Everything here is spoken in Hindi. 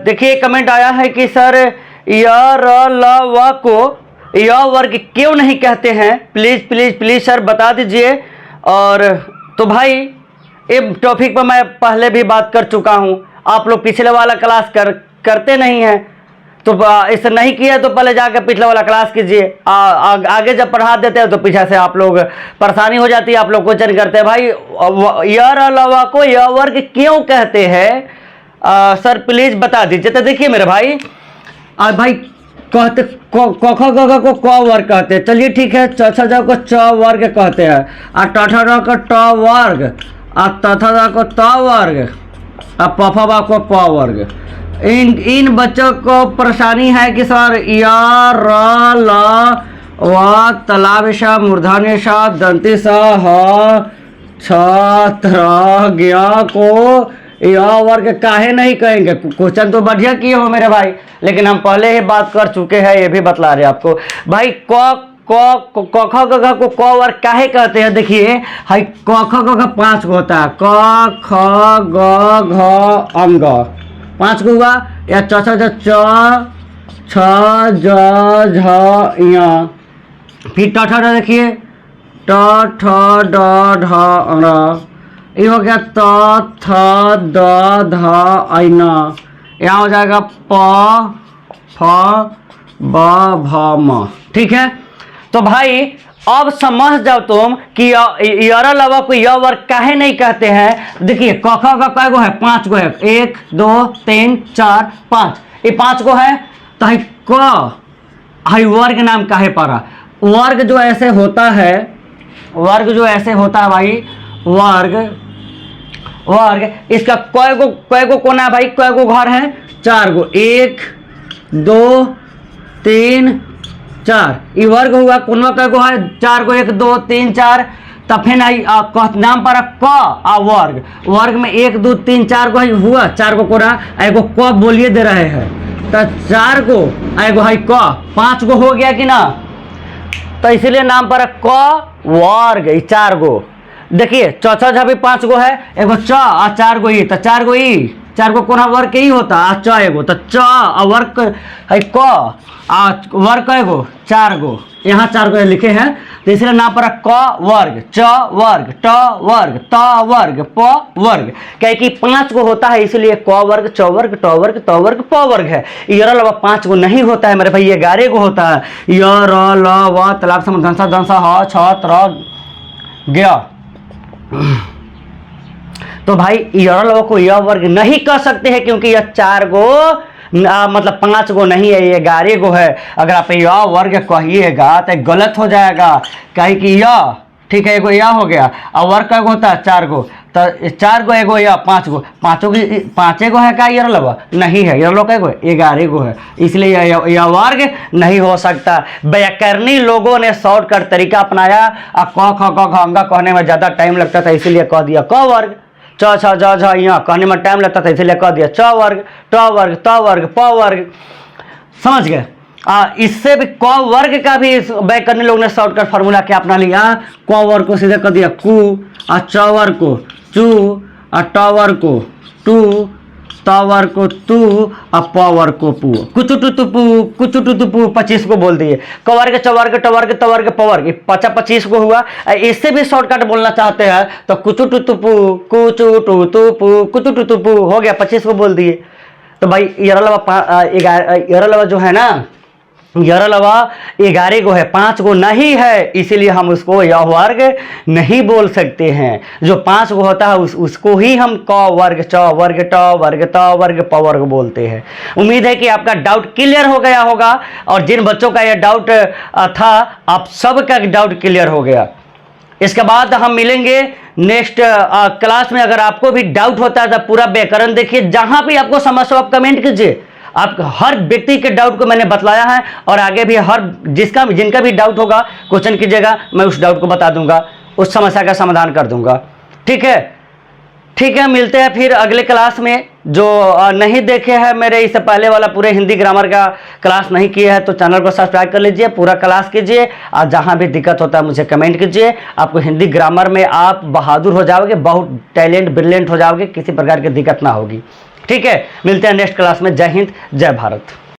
देखिए कमेंट आया है कि सर य र ल व को य वर्ग क्यों नहीं कहते हैं, प्लीज़ प्लीज़ प्लीज़ सर बता दीजिए। और तो भाई इस टॉपिक पर मैं पहले भी बात कर चुका हूँ, आप लोग पिछले वाला क्लास करते नहीं हैं, तो इसे नहीं किया तो पहले जाकर पिछले वाला क्लास कीजिए। आगे जब पढ़ा देते हैं तो पीछे से आप लोग परेशानी हो जाती है, आप लोग क्वेश्चन करते हैं भाई य र ल व को य वर्ग क्यों कहते हैं, सर प्लीज़ बता दीजिए। तो देखिए मेरे भाई भाई कहते क ख ग को क वर्ग कहते हैं, चलिए ठीक है, च छ ज को च वर्ग कहते हैं, ट ठ ड को ट वर्ग, त थ द को त वर्ग, प फ ब को प वर्ग। इन बच्चों को परेशानी है कि सर य र ल व तालाब श मूर्धन्य श दंती स ह छ त्र ज्ञ को यह वर्ग काहे नहीं कहेंगे। क्वेश्चन तो बढ़िया किए हो मेरे भाई, लेकिन हम पहले ही बात कर चुके हैं, ये भी बतला रहे आपको भाई। क ख ग को क वर्ग काहे कहते हैं। देखिए हाई क ख ग 5 को होता है, क ख ग घ अंग 5 को हुआ, या च छ ज छ ज झ य, फिर ट ठ देखिए ट ठ ड ढ र, ये हो गया त थ द ध ऐन, यहाँ हो जाएगा प फ ब भ म। ठीक है, तो भाई अब समझ जाओ तुम कि य र ल व को य वर्ग काहे नहीं कहते हैं। देखिए क ख का कै गो है, 5 गो है, 1 2 3 4 5, ये 5 गो है, तो है क हाई वर्ग नाम काहे पड़ा। वर्ग जो ऐसे होता है, वर्ग जो ऐसे होता है भाई, वर्ग इसका कै गो कोना है भाई, कै गो घर है, 4 गो, 1 2 3 4, ये वर्ग हुआ। कोनवा कै गो है, 4 गो, 1 2 3 4, तब फिर नाम पर क वर्ग, वर्ग में 1 2 3 4 गो हुआ, 4 गो कोना, एगो क बोलिए दे रहे हैं, तो 4 गो एगो है क, 5 गो हो गया कि ना, तो इसलिए नाम पर क वर्ग 4 गो। देखिए च छ झ भी 5 गो है, एगो च और 4 गो ई, तो 4 गो ई, 4 गो कोना वर्ग के ही होता आ च एगो, तो च वर्ग है क आ वर्ग का एगो 4 गो, यहाँ 4 गो लिखे हैं, तो इसलिए नाम पर क वर्ग, च वर्ग, ट वर्ग, त वर्ग, प वर्ग। क्या कि 5 गो होता है, इसलिए क वर्ग, च वर्ग, ट वर्ग, त वर्ग, प वर्ग है। य र ल व 5 गो नहीं होता है मेरे भाई, 11 गो होता है। य र ल व तालाब से मूर्धन्य स दंसा ह छ त्र ज्ञ। तो भाई य र ल व को य वर्ग नहीं कह सकते हैं, क्योंकि यह 4 गो मतलब 5 गो नहीं है, ये 11 गो है। अगर आप य वर्ग कहिएगा तो गलत हो जाएगा, कहे कि य ठीक है, एगो या हो गया, और वर्ग का होता है 4 गो, तो 4 गो एगो या 5 गो, 5 गो है क्या य र ल व, नहीं है, य र ल व एगो 11 गो है, इसलिए यह वर्ग नहीं हो सकता। व्याकरणी लोगों ने शॉर्टकट तरीका अपनाया, क ख ग घ अंगा कहने में ज़्यादा टाइम लगता था, इसीलिए कह दिया क वर्ग। च छ ज झ यहाँ कहने में टाइम लगता था, इसलिए कह दिया च वर्ग, ट वर्ग, त वर्ग, प वर्ग। समझ गए। इससे भी क वर्ग का भी व्याकरण लोग ने शॉर्टकट फार्मूला क्या अपना लिया, क वर्ग को सीधे कर दिया कु, और च वर्ग को चू, और ट वर्ग को टू, त वर्ग को तू, और प वर्ग को पू, कुचु टू तू पू, कुचु टू तू पू, 25 को बोल दिए। क वर्ग, च वर्ग, ट वर्ग, त वर्ग, प वर्ग, 25 को हुआ। इससे भी शॉर्टकट बोलना चाहते हैं तो कुचु टू तू पू, कुचु टू तू पू, कुचु टू तू पू हो गया, 25 को बोल दिए। तो भाई य र ल व जो है ना, य र ल व 11 गो है, 5 गो नहीं है, इसीलिए हम उसको य वर्ग नहीं बोल सकते हैं। जो 5 गो होता है उसको ही हम क वर्ग, च वर्ग, ट वर्ग, त वर्ग, प वर्ग बोलते हैं। उम्मीद है कि आपका डाउट क्लियर हो गया होगा, और जिन बच्चों का यह डाउट था, आप सबका डाउट क्लियर हो गया। इसके बाद हम मिलेंगे नेक्स्ट क्लास में। अगर आपको भी डाउट होता है तो पूरा व्याकरण देखिए, जहां भी आपको समस्या आप कमेंट कीजिए। आप हर व्यक्ति के डाउट को मैंने बतलाया है, और आगे भी हर जिनका भी डाउट होगा क्वेश्चन कीजिएगा, मैं उस डाउट को बता दूंगा, उस समस्या का समाधान कर दूंगा। ठीक है, ठीक है, मिलते हैं फिर अगले क्लास में। जो नहीं देखे हैं मेरे इससे पहले वाला पूरे हिंदी ग्रामर का क्लास नहीं किए हैं तो चैनल को सब्सक्राइब कर लीजिए, पूरा क्लास कीजिए, और जहां भी दिक्कत होता है मुझे कमेंट कीजिए। आपको हिंदी ग्रामर में आप बहादुर हो जाओगे, बहुत टैलेंट ब्रिलियंट हो जाओगे, किसी प्रकार की दिक्कत ना होगी। ठीक है, मिलते हैं नेक्स्ट क्लास में। जय हिंद, जय भारत।